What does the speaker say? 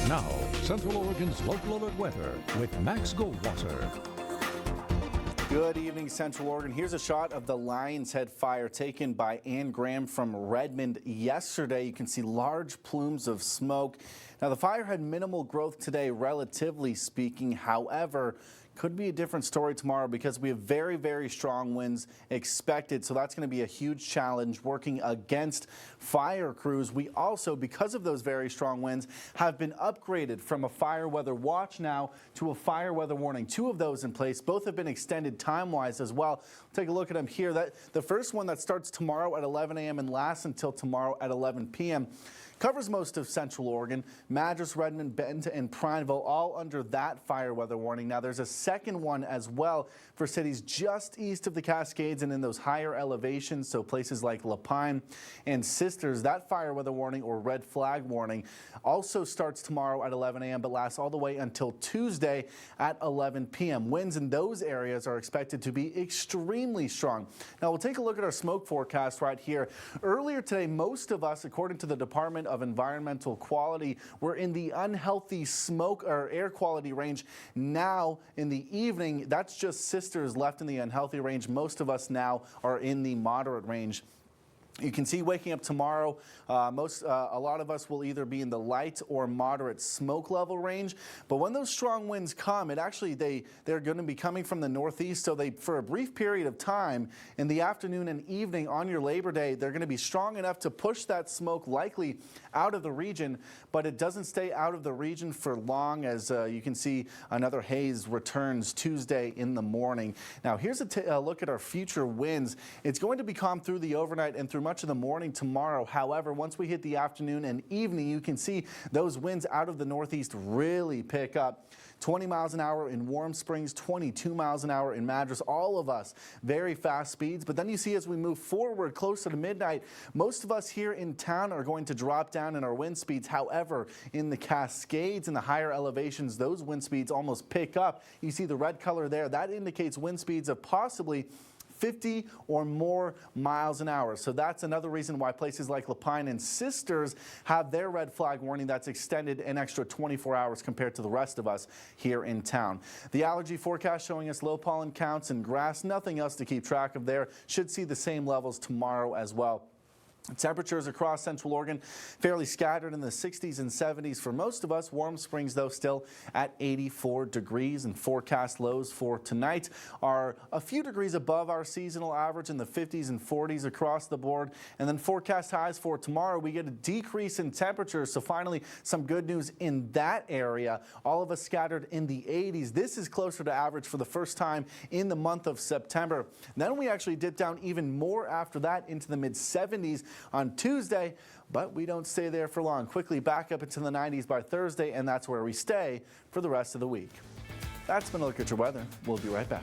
Now, Central Oregon's local alert weather with Max Goldwater. Good evening, Central Oregon. Here's a shot of the Lion's Head fire taken by Ann Graham from Redmond yesterday. You can see large plumes of smoke. Now, the fire had minimal growth today, relatively speaking. However, could be a different story tomorrow because we have very, very strong winds expected. So that's going to be a huge challenge working against fire crews. We also, because of those very strong winds, have been upgraded from a fire weather watch now to a fire weather warning. Two of those in place. Both have been extended time-wise as well. Take a look at them here. The first one that starts tomorrow at 11 a.m. and lasts until tomorrow at 11 p.m. covers most of Central Oregon. Madras, Redmond, Benton, and Prineville all under that fire weather warning. Now there's a second one as well for cities just east of the Cascades and in those higher elevations, so places like Lapine and Sisters. That fire weather warning or red flag warning also starts tomorrow at 11 a.m. but lasts all the way until Tuesday at 11 p.m. Winds in those areas are expected to be extremely strong. Now we'll take a look at our smoke forecast right here. Earlier today, most of us, according to the Department of Environmental Quality, were in the unhealthy smoke or air quality range. Now in the evening, that's just Sisters left in the unhealthy range. Most of us now are in the moderate range. You can see waking up tomorrow, a lot of us will either be in the light or moderate smoke level range. But when those strong winds come, they're going to be coming from the northeast. So for a brief period of time in the afternoon and evening on your Labor Day, they're going to be strong enough to push that smoke likely out of the region. But it doesn't stay out of the region for long, as you can see another haze returns Tuesday in the morning. Now here's a look at our future winds. It's going to be calm through the overnight and through much of the morning tomorrow. However, once we hit the afternoon and evening, you can see those winds out of the northeast really pick up. 20 miles an hour in Warm Springs, 22 miles an hour in Madras. All of us very fast speeds. But then you see as we move forward closer to midnight, most of us here in town are going to drop down in our wind speeds. However, in the Cascades and the higher elevations, those wind speeds almost pick up. You see the red color there. That indicates wind speeds of possibly 50 or more miles an hour. So that's another reason why places like Lapine and Sisters have their red flag warning that's extended an extra 24 hours compared to the rest of us here in town. The allergy forecast showing us low pollen counts and grass, nothing else to keep track of there. Should see the same levels tomorrow as well. Temperatures across Central Oregon fairly scattered in the 60s and 70s for most of us. Warm Springs, though, still at 84 degrees, and forecast lows for tonight are a few degrees above our seasonal average in the 50s and 40s across the board. And then forecast highs for tomorrow, we get a decrease in temperatures. So finally, some good news in that area. All of us scattered in the 80s. This is closer to average for the first time in the month of September. Then we actually dip down even more after that into the mid-70s on Tuesday, but we don't stay there for long. Quickly back up into the 90s by Thursday, and that's where we stay for the rest of the week. That's been a look at your weather. We'll be right back.